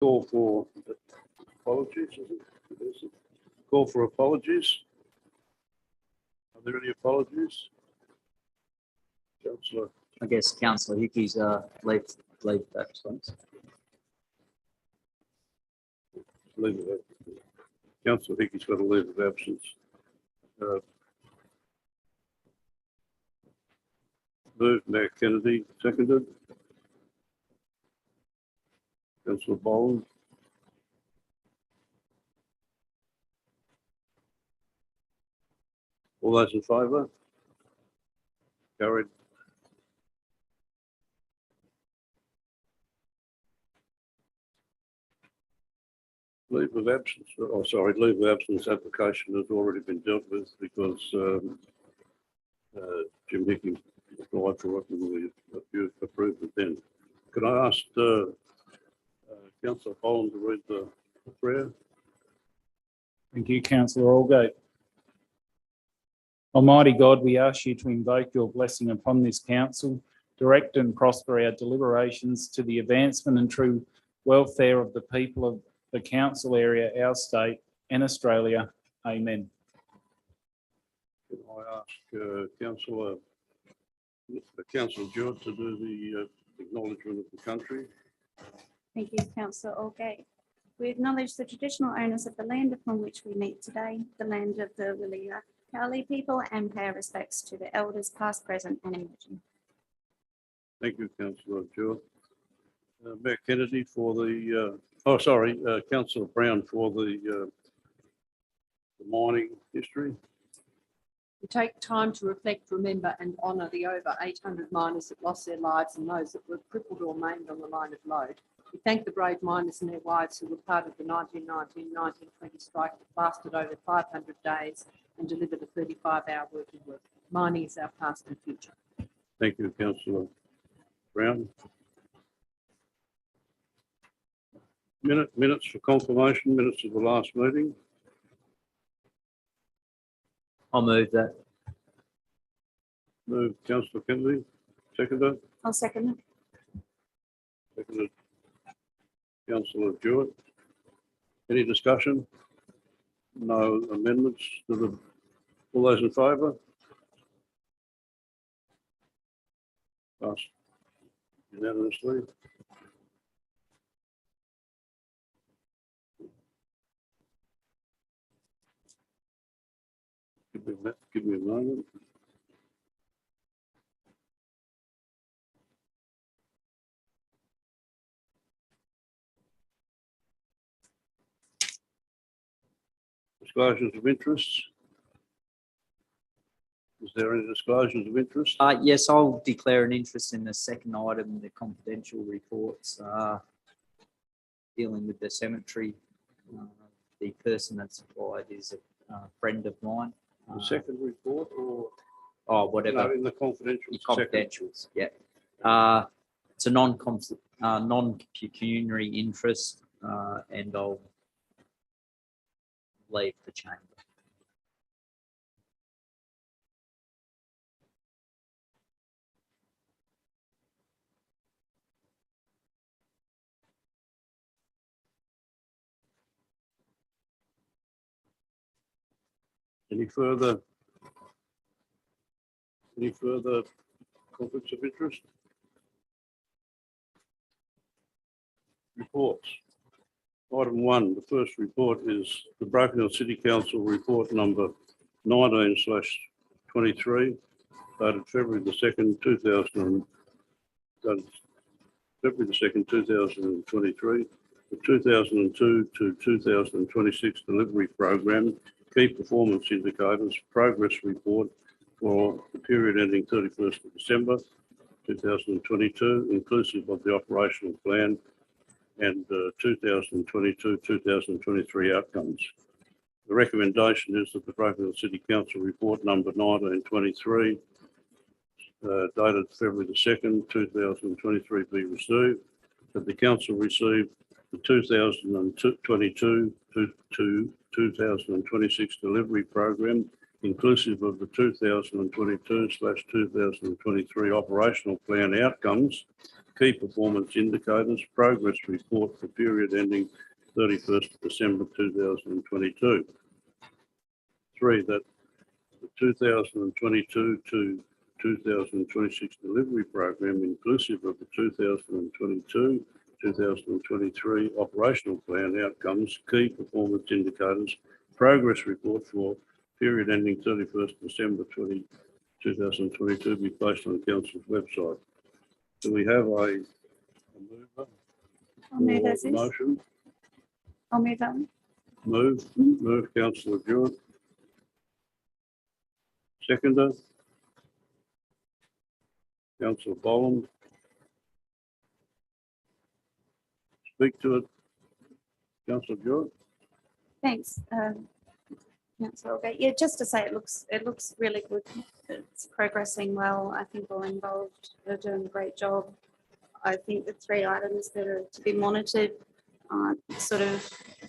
Call for apologies, is it? Is it? Call for apologies. Are there any apologies? Councillor. I guess Councillor Hickey's leave absence. Leave of absence. Councillor Hickey's got a leave of absence. Moved, Mayor Kennedy, seconded. Councillor Boland. All those in favour? Carried. Leave of absence, oh sorry, leave of absence application has already been dealt with because Jim Hickey applied for it and we approved it then. Could I ask Councillor Boland to read the prayer? Thank you, Councillor Aldgate. Almighty God, we ask you to invoke your blessing upon this council, direct and prosper our deliberations to the advancement and true welfare of the people of the council area, our state and Australia. Amen. Can I ask Councillor Jewett to do the acknowledgement of the country? Thank you, Councillor Aldgate. We acknowledge the traditional owners of the land upon which we meet today, the land of the Willia Cowley people, and pay our respects to the elders past, present and emerging. Thank you, Councillor Jewett. Mayor Kennedy for the, Councillor Brown for the mining history. We take time to reflect, remember and honour the over 800 miners that lost their lives and those that were crippled or maimed on the line of load. We thank the brave miners and their wives who were part of the 1919-1920 strike that lasted over 500 days and delivered a 35-hour working week. Mining is our past and future. Thank you, Councillor Brown. Minutes for confirmation, minutes of the last meeting. I'll move that. Move, Councillor Kennedy, seconded. I'll second it. Seconded. Councillor Jewett. Any discussion? No amendments to the, all those in favour? Passed unanimously. Give me a moment. Disclosures of interest. Is there any disclosures of interest? Yes, I'll declare an interest in the second item, the confidential reports dealing with the cemetery. The person that's applied is a friend of mine. The second report or whatever. No, in the confidential. Confidentials, yeah. It's a non-pecuniary interest, and I'll leave the chamber. Any further conflicts of interest? Reports. Item 1, the first report is the Broken Hill City Council report number 19/23, dated February the 2nd, 2023, the 2002 to 2026 delivery program, key performance indicators, progress report for the period ending 31st of December 2022, inclusive of the operational plan and 2022-2023 outcomes. The recommendation is that the Broken Hill City Council report number 19/23, dated February the 2nd, 2023 be received, that the council receive the 2022 to 2026 delivery program, inclusive of the 2022/2023 operational plan outcomes, key performance indicators progress report for period ending 31st of December 2022. 3, that the 2022 to 2026 delivery program, inclusive of the 2022-2023 operational plan outcomes, key performance indicators, progress report for period ending 31st December 2022 be placed on Council's website. Do we have a mover? I'll move or as is. motion? I'll move that one. Move Councillor Jewett. Seconder. Councillor Boland. Speak to it. Councillor Jewett. Thanks. Councillor Allgate. Yeah, just to say it looks really good. It's progressing well. I think all involved are doing a great job. I think the 3 items that are to be monitored aren't sort of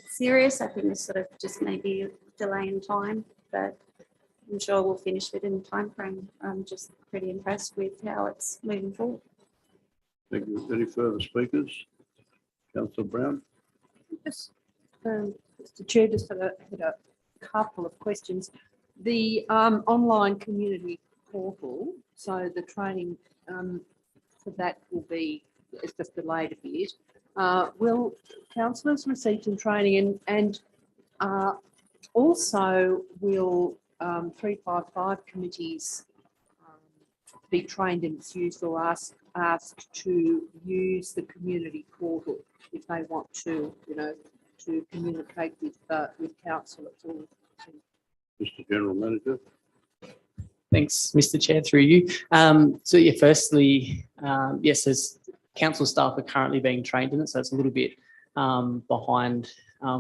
serious. I think there's sort of just maybe a delay in time, but I'm sure we'll finish within the time frame. I'm just pretty impressed with how it's moving forward. Thank you. Any further speakers? Councillor Brown. Just, Mr. Chair, just had a couple of questions. The online community portal, so the training for that will be, it's just delayed a bit. Will councillors receive some training and also will 355 committees be trained in its use or asked to use the community portal if they want to, to communicate with council at all? Mr. General Manager. Thanks, Mr. Chair, through you. So yeah, firstly, yes, as council staff are currently being trained in it, so it's a little bit behind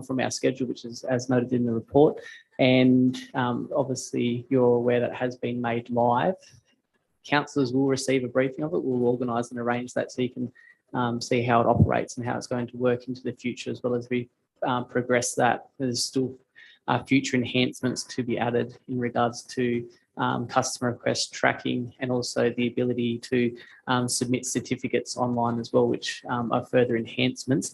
from our schedule, which is as noted in the report. And obviously you're aware that it has been made live. Councillors will receive a briefing of it. We'll organise and arrange that so you can see how it operates and how it's going to work into the future, as well as we progress that. There's still future enhancements to be added in regards to customer request tracking and also the ability to submit certificates online as well, which are further enhancements.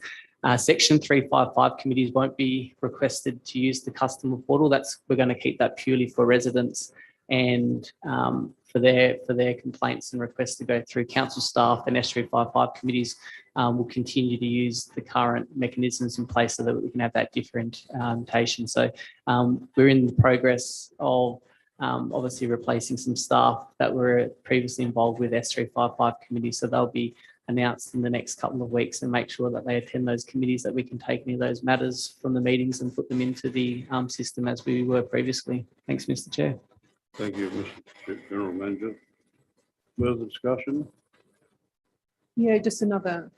Section 355 committees won't be requested to use the customer portal. We're going to keep that purely for residents and for their complaints and requests to go through. Council staff and S355 committees will continue to use the current mechanisms in place so that we can have that differentiation. So we're in the progress of obviously replacing some staff that were previously involved with S355 committees. So they'll be announced in the next couple of weeks and make sure that they attend those committees, that we can take any of those matters from the meetings and put them into the system as we were previously. Thanks, Mr. Chair. Thank you, Mr. General Manager. Further discussion? Yeah, just another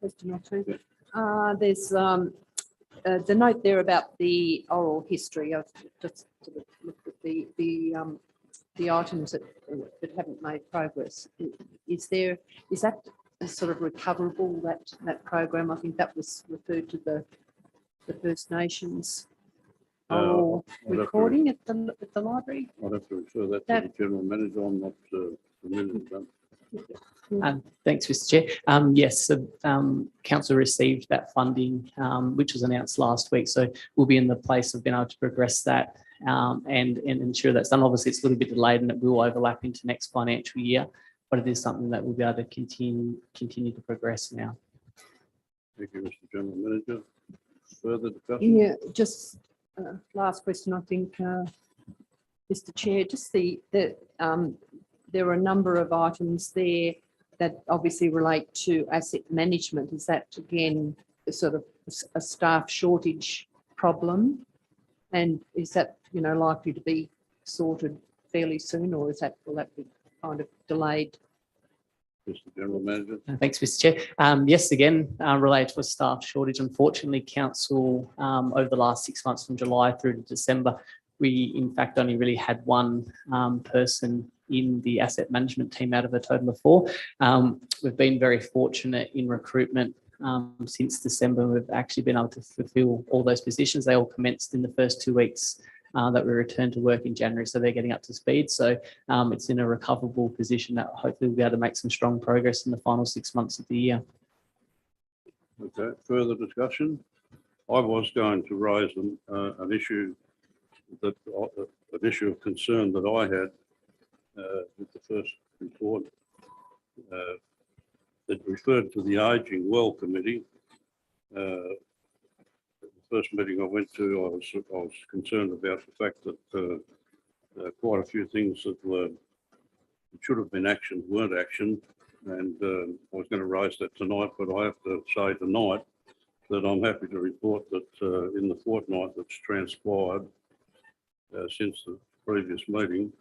question or two. There's the note there about the oral history. I've just sort of looked at the items that haven't made progress. Is that a sort of recoverable, that program? I think that was referred to the First Nations oral recording at the library. I'd have to refer that to the General Manager. I'm not familiar with that. Thanks, Mr. Chair. Yes, council received that funding, which was announced last week. So we'll be in the place of being able to progress that and ensure that's done. Obviously, it's a little bit delayed and it will overlap into next financial year, but it is something that we'll be able to continue to progress now. Thank you, Mr. General Manager. Further discussion? Yeah, just last question, I think, Mr. Chair, just there are a number of items there that obviously relate to asset management. Is that again a sort of a staff shortage problem? And is that likely to be sorted fairly soon, or will that be kind of delayed? Mr. General Manager. Thanks, Mr. Chair. Yes, again, related to a staff shortage. Unfortunately, council over the last 6 months from July through to December, we in fact only really had one person in the asset management team out of a total of 4. We've been very fortunate in recruitment since December. We've actually been able to fulfil all those positions. They all commenced in the first 2 weeks that we returned to work in January. So they're getting up to speed. So it's in a recoverable position that hopefully we'll be able to make some strong progress in the final 6 months of the year. Okay, further discussion? I was going to raise an issue of concern that I had with the first report that referred to the Ageing Well Committee. The first meeting I went to, I was concerned about the fact that quite a few things that should have been actioned weren't actioned, and I was going to raise that tonight, but I have to say tonight that I'm happy to report that in the fortnight that's transpired since the previous meeting,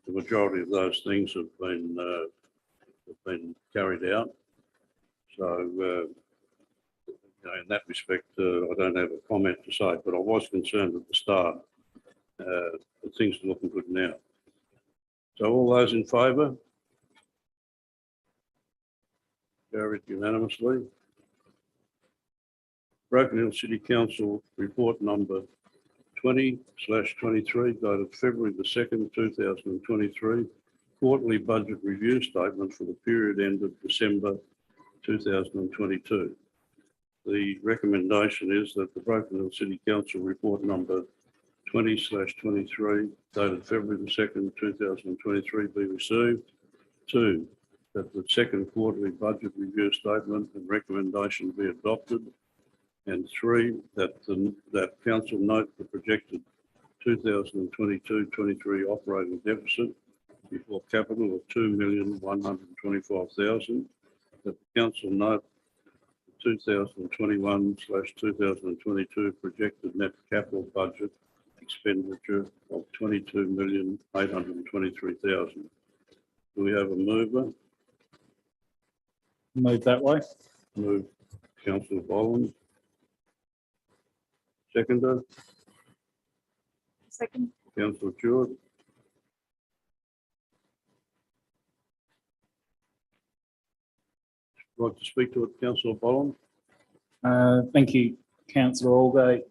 the majority of those things have been carried out. So, in that respect, I don't have a comment to say, but I was concerned at the start. But things are looking good now. So, all those in favour? Carried unanimously. Broken Hill City Council report number 20/23 dated February the 2nd, 2023. Quarterly budget review statement for the period ended December 2022. The recommendation is that the Broken Hill City Council report number 20/23 dated February the 2nd, 2023 be received. 2, that the second quarterly budget review statement and recommendation be adopted. And 3, that council note the projected 2022-23 operating deficit before capital of $2,125,000. That the council note the 2021/2022 projected net capital budget expenditure of $22,823,000. Do we have a mover? Move that way. Move Councillor Boland. Seconder, Second. Councillor Stewart. Like to speak to it, Councillor Boland? Thank you, Councillor Allgate.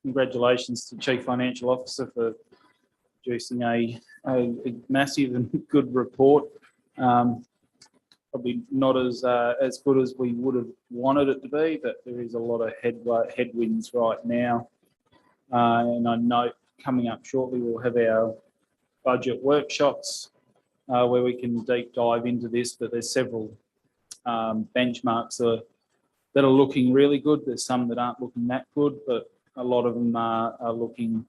Congratulations to Chief Financial Officer for producing a massive and good report. Probably not as good as we would have wanted it to be, but there is a lot of headwinds right now. And I know coming up shortly we'll have our budget workshops where we can deep dive into this, but there's several benchmarks that are looking really good. There's some that aren't looking that good, but a lot of them are looking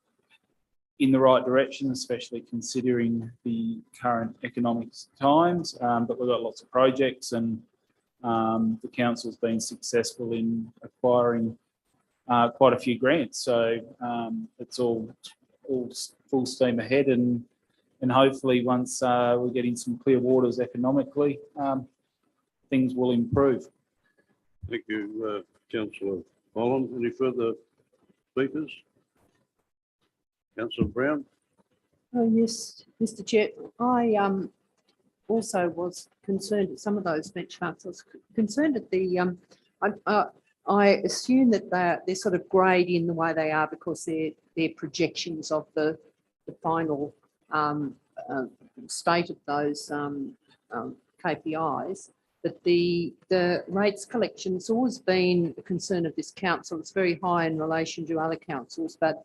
in the right direction, especially considering the current economic times. But we've got lots of projects, and the council's been successful in acquiring quite a few grants. So it's all full steam ahead, and hopefully once we're getting some clear waters economically, things will improve. Thank you, Councillor Boland. Any further speakers? Councillor Brown? Oh, yes, Mr. Chair. I also was concerned at some of those benchmarks. I was concerned at the, I assume that they're sort of greyed in the way they are because they're projections of the final state of those KPIs. But the rates collection has always been a concern of this council. It's very high in relation to other councils, but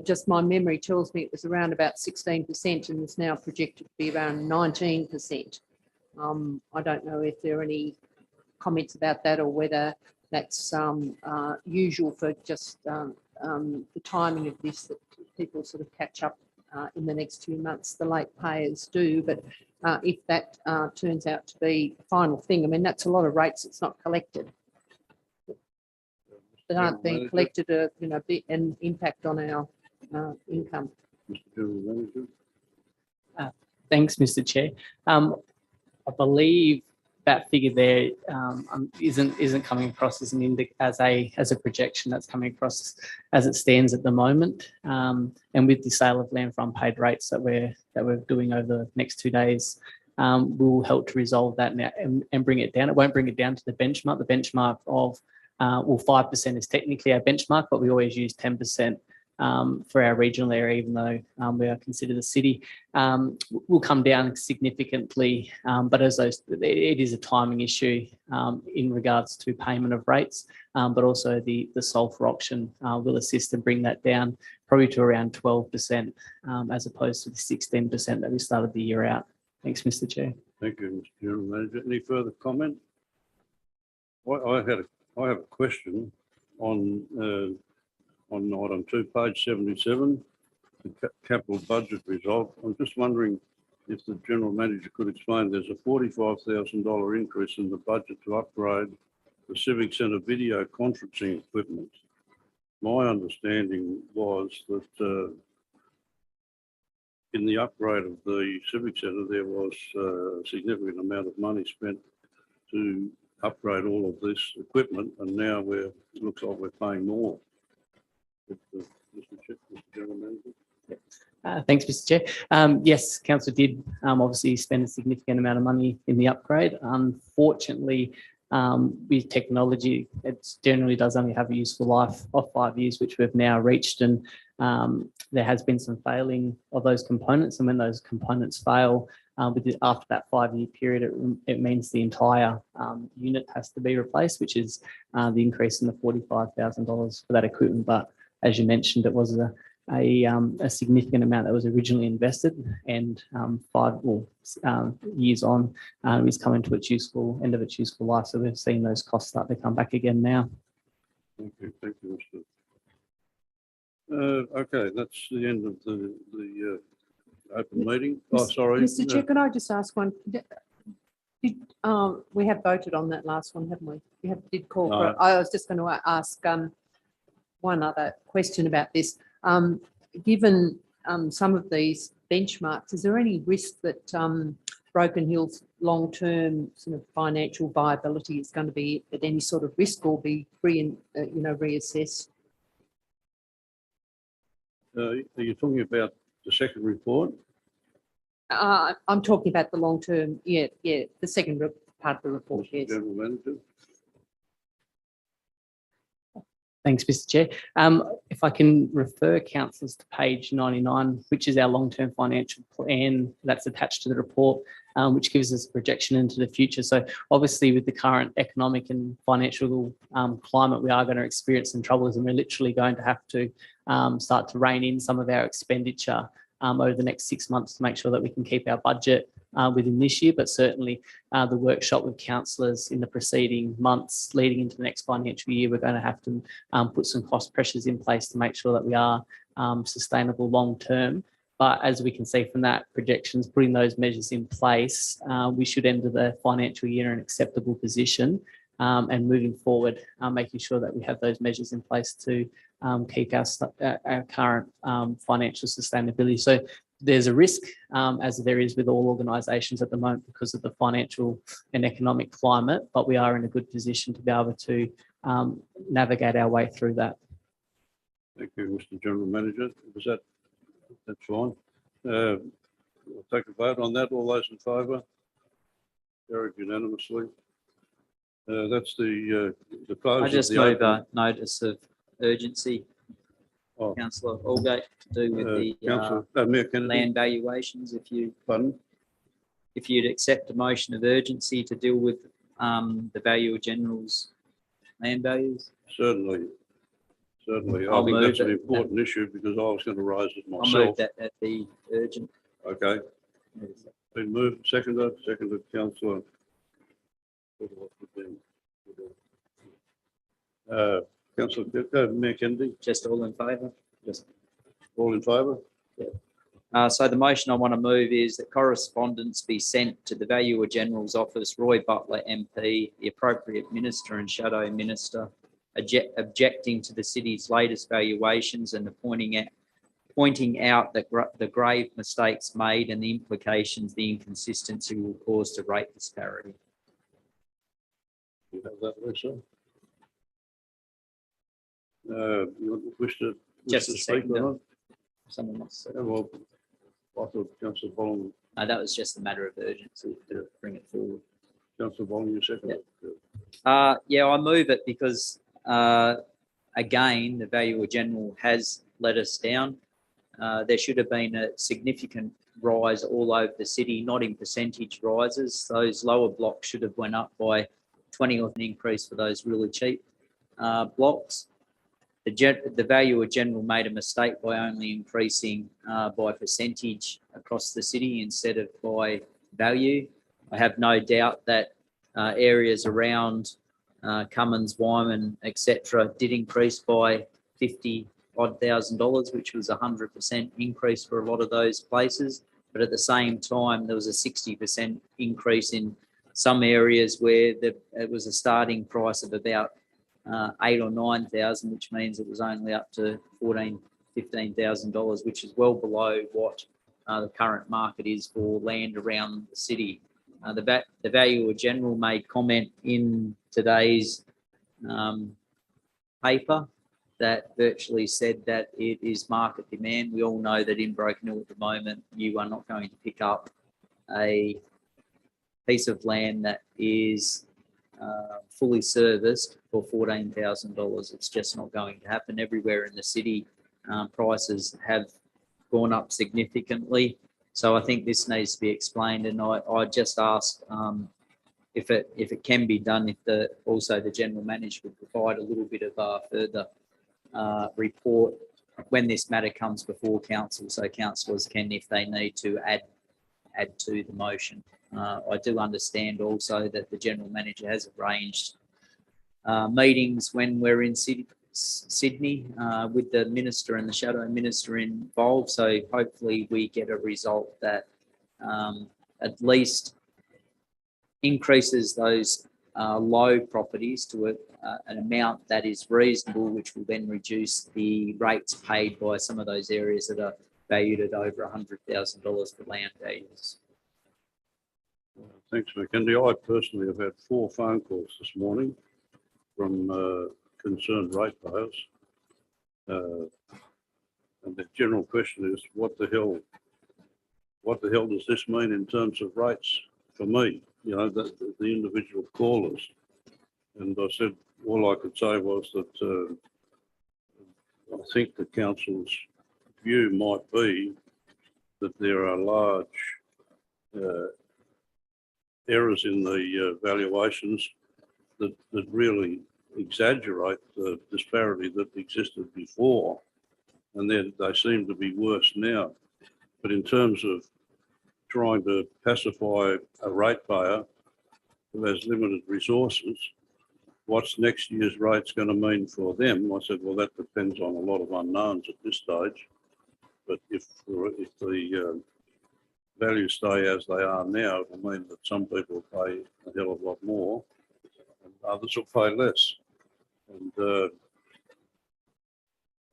just my memory tells me it was around about 16% and is now projected to be around 19%. I don't know if there are any comments about that or whether that's usual for just the timing of this, that people sort of catch up in the next few months, the late payers do. But if that turns out to be the final thing, I mean, that's a lot of rates that's not collected, that aren't being collected, an impact on our income. Mr. General Manager? Thanks, Mr. Chair. I believe that figure there isn't coming across as a projection. That's coming across as it stands at the moment. And with the sale of land for unpaid rates that we're doing over the next 2 days, will help to resolve that now and bring it down. It won't bring it down to the benchmark. The benchmark of 5% is technically our benchmark, but we always use 10% for our regional area, even though we are considered a city, will come down significantly. But it is a timing issue in regards to payment of rates, but also the sulphur auction will assist and bring that down probably to around 12%, as opposed to the 16% that we started the year out. Thanks, Mr. Chair. Thank you, Mr. General Manager. Any further comment? I have a question on item 2, page 77, the capital budget result. I'm just wondering if the General Manager could explain, there's a $45,000 increase in the budget to upgrade the Civic Centre video conferencing equipment. My understanding was that in the upgrade of the Civic Centre, there was a significant amount of money spent to upgrade all of this equipment, and now it looks like we're paying more. Mr. General Manager. Thanks, Mr. Chair. Yes, Council did obviously spend a significant amount of money in the upgrade. Unfortunately, with technology, it generally does only have a useful life of 5 years, which we've now reached, and there has been some failing of those components. And when those components fail, after that 5-year period, it means the entire unit has to be replaced, which is the increase in the $45,000 for that equipment. But as you mentioned, it was a significant amount that was originally invested, and 5 years on, is coming to its end of its useful life. So we've seen those costs start to come back again now. Thank you, Mr. Okay, that's the end of the open meeting. Oh, sorry. Mr. Chair, could I just ask one? We have voted on that last one, haven't we? We did call for it. I was just going to ask one other question about this. Given some of these benchmarks, is there any risk that Broken Hill's long-term sort of financial viability is going to be at any sort of risk or be reassessed? Are you talking about the second report? I'm talking about the long-term, the second part of the report, Mr. yes. General Manager. Thanks, Mr. Chair. If I can refer councillors to page 99, which is our long-term financial plan that's attached to the report, which gives us a projection into the future. So obviously with the current economic and financial climate, we are going to experience some troubles, and we're literally going to have to start to rein in some of our expenditure over the next 6 months to make sure that we can keep our budget within this year. But certainly the workshop with councillors in the preceding months leading into the next financial year, we're going to have to put some cost pressures in place to make sure that we are sustainable long term. But as we can see from that projections, putting those measures in place, we should end the financial year in an acceptable position, and moving forward, making sure that we have those measures in place to keep our current financial sustainability. So there's a risk, as there is with all organisations at the moment because of the financial and economic climate, but we are in a good position to be able to navigate our way through that. Thank you, Mr. General Manager. That's fine. We'll take a vote on that. All those in favour? Carried unanimously. That's the close. I just move a notice of urgency, Oh. Councillor Allgate, to do with the Mayor Kennedy. land valuations. Pardon? If you'd accept a motion of urgency to deal with the Valuer General's land values. Certainly. I I'll think move that's an it. important issue because I was going to raise it I'll myself. move that be urgent. Okay. Been moved, seconded, councillor. Councillor Mayor Kennedy, Just all in favour? all in favour? So the motion I want to move is that correspondence be sent to the Valuer General's office, Roy Butler MP, the appropriate minister and shadow minister, objecting to the city's latest valuations and pointing out that the grave mistakes made and the implications the inconsistency will cause to rate disparity. You have that, Lisa? You wish to Just a speak second. or not? Someone else. Yeah, well, I thought Councillor Bolling, No, that was just a matter of urgency to bring it forward. Councillor Bolling, you seconded. Yeah, I move it because, again, the Valuer General has let us down. There should have been a significant rise all over the city, not in percentage rises. Those lower blocks should have went up by 20 or an increase for those really cheap blocks. The valuer general made a mistake by only increasing by percentage across the city instead of by value. I have no doubt that areas around Cummins, Wyman, etc., did increase by $50,000, which was a 100% increase for a lot of those places. But at the same time, there was a 60% increase in some areas where it was a starting price of about 8,000 or 9,000, which means it was only up to $15,000, which is well below what the current market is for land around the city. The valuer general made comment in today's paper that virtually said that it is market demand. We all know that in Broken Hill at the moment, you are not going to pick up a piece of land that is fully serviced for $14,000. It's just not going to happen. Everywhere in the city, prices have gone up significantly. So I think this needs to be explained, and I just ask if it can be done, if also the general manager would provide a little bit of a further report when this matter comes before council, so councillors can, if they need to, add to the motion. I do understand also that the general manager has arranged meetings when we're in Sydney with the minister and the shadow minister involved. So hopefully we get a result that at least increases those low properties to an amount that is reasonable, which will then reduce the rates paid by some of those areas that are valued at over $100,000 for land values. Thanks, Mackenzie. I personally have had 4 phone calls this morning from concerned ratepayers. And the general question is, what the hell does this mean in terms of rates for me? You know, the individual callers. And I said, all I could say was that I think the council's view might be that there are large errors in the valuations that really exaggerate the disparity that existed before, and then they seem to be worse now. But in terms of trying to pacify a ratepayer who has limited resources, what's next year's rate's going to mean for them? I said, well, that depends on a lot of unknowns at this stage. But if the values stay as they are now, it will mean that some people pay a hell of a lot more and others will pay less. And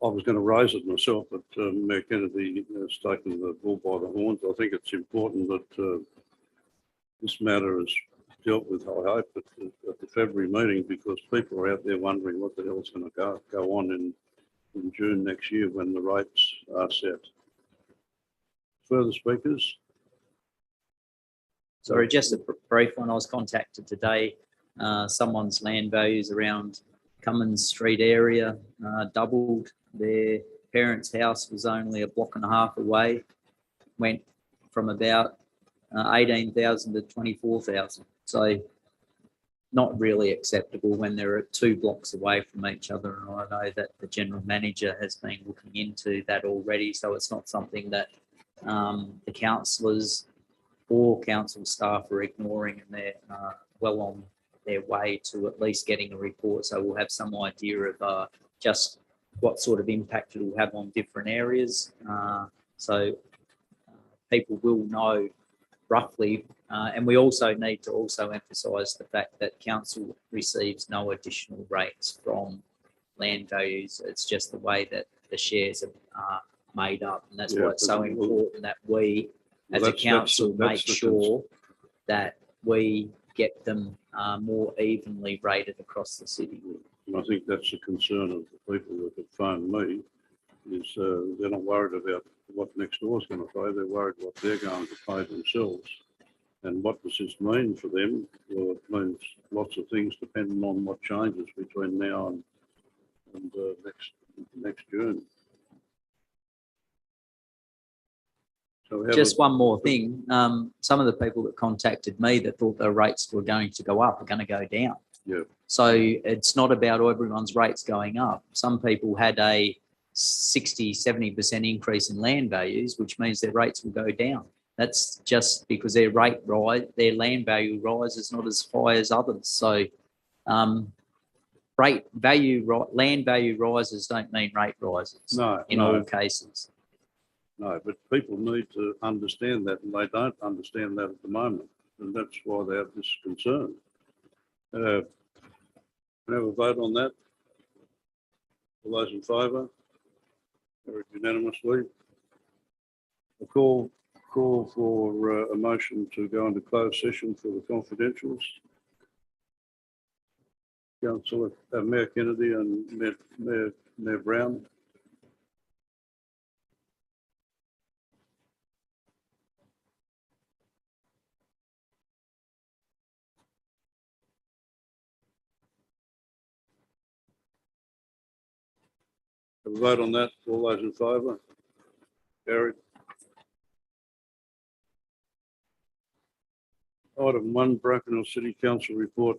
I was going to raise it myself, but Mayor Kennedy has taken the bull by the horns. I think it's important that this matter is dealt with, I hope, at the February meeting, because people are out there wondering what the hell is going to go on in June next year when the rates are set. Further speakers? Sorry, just a brief one. I was contacted today. Someone's land values around Cummins Street area doubled. Their parents' house was only a block and a half away. Went from about 18,000 to 24,000. So not really acceptable when they're 2 blocks away from each other. And I know that the general manager has been looking into that already. So it's not something that the councillors or council staff are ignoring, and they're well on their way to at least getting a report. So we'll have some idea of just what sort of impact it will have on different areas. So people will know roughly. And we also need to also emphasise the fact that council receives no additional rates from land values. It's just the way that the shares are made up. And that's why it's so important that we as a council make sure that we get them more evenly rated across the city. And I think that's the concern of the people that have phoned me, is they're not worried about what next door is going to pay, they're worried what they're going to pay themselves. And what does this mean for them? Well, it means lots of things depending on what changes between now and next June. So we have Just a- one more thing. Some of the people that contacted me that thought their rates were going to go up are going to go down. Yeah. So it's not about everyone's rates going up. Some people had a 60, 70% increase in land values, which means their rates will go down. That's just because their land value rises not as high as others. So land value rises don't mean rate rises No, in all cases. no, but people need to understand that, and they don't understand that at the moment, and that's why they have this concern. Can I have a vote on that? All those in favour? Carried unanimously. A call for a motion to go into closed session for the confidentials. Councillor Mayor Kennedy and Mayor Brown. Have a vote on that. All those in favour? Carried. Item 1, Broken Hill City Council report.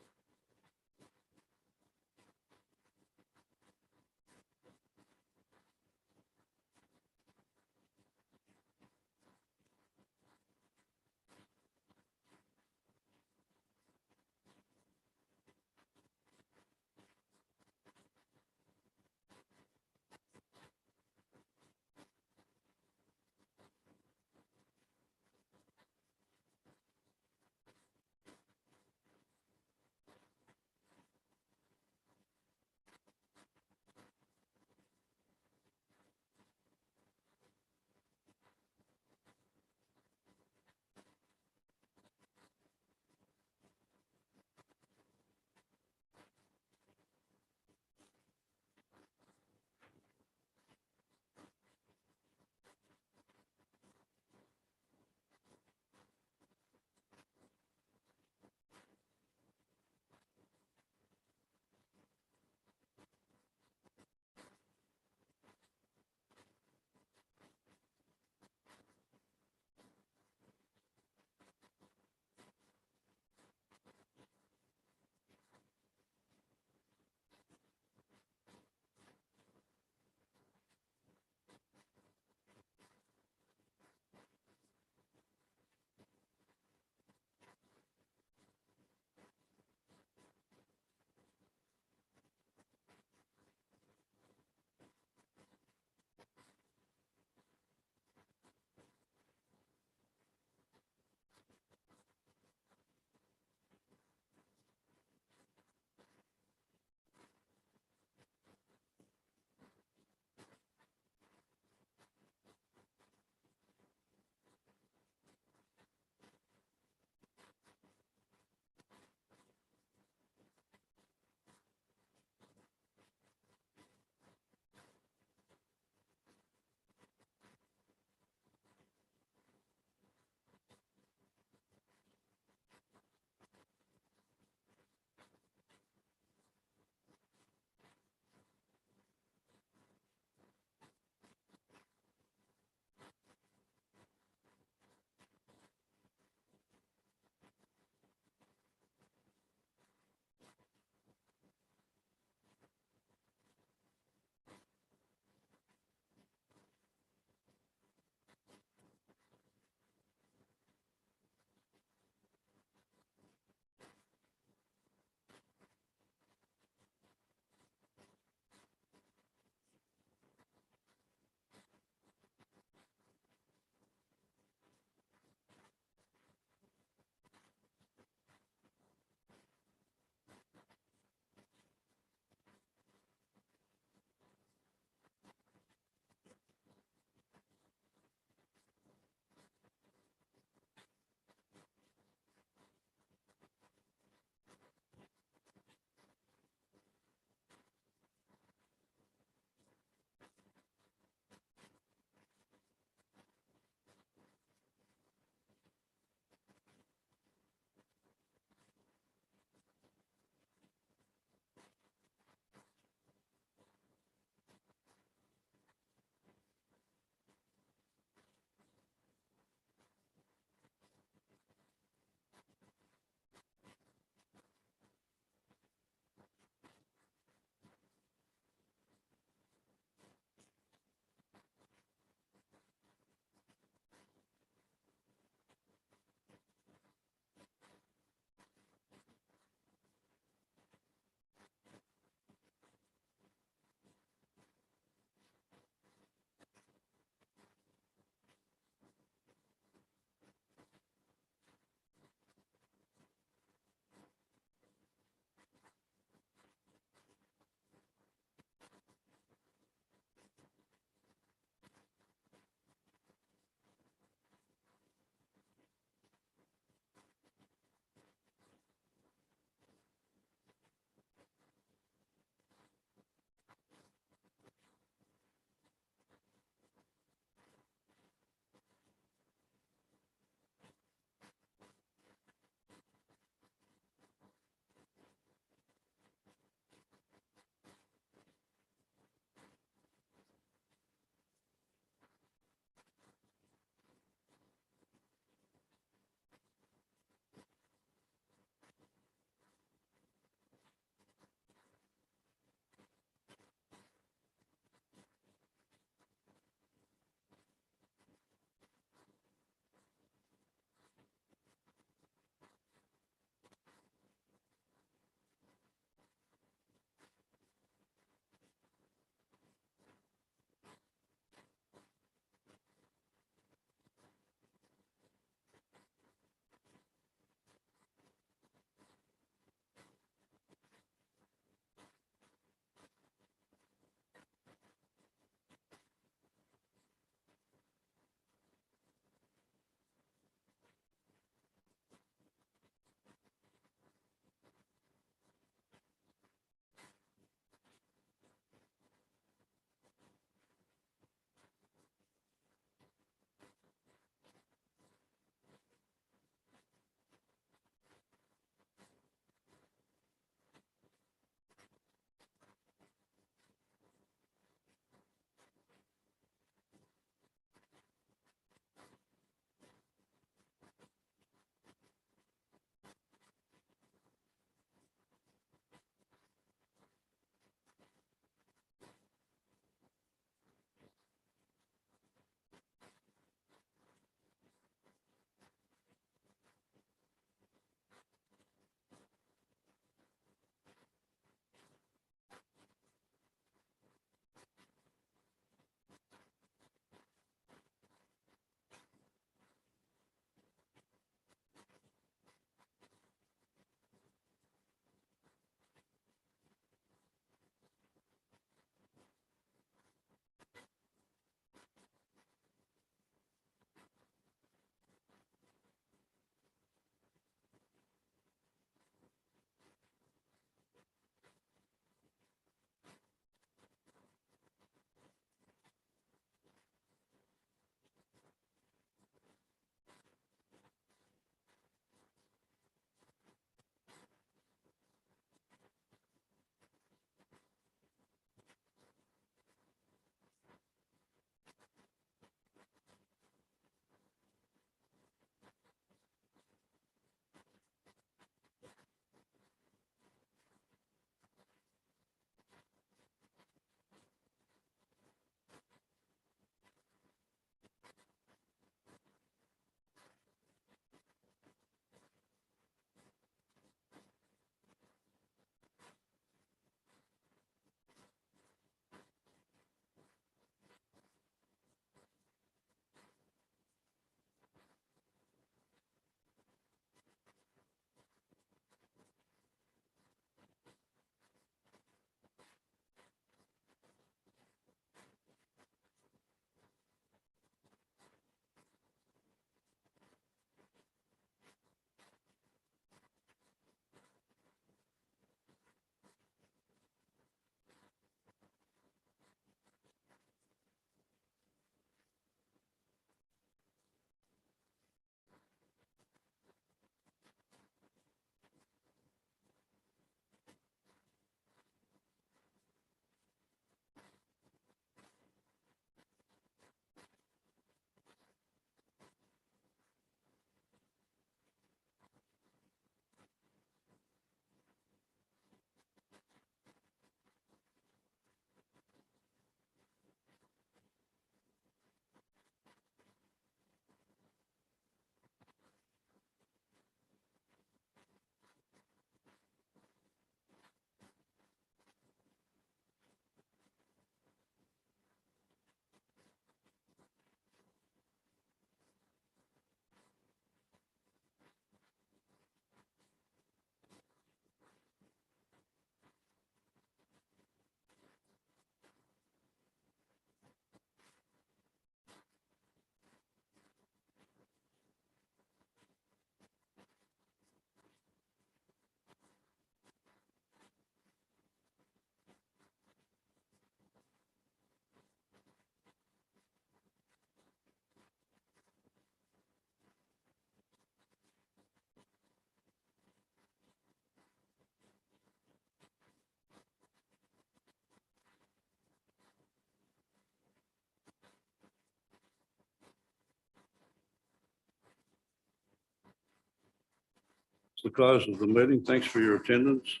the close of the meeting. Thanks for your attendance.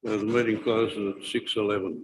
The meeting closes at 6:11.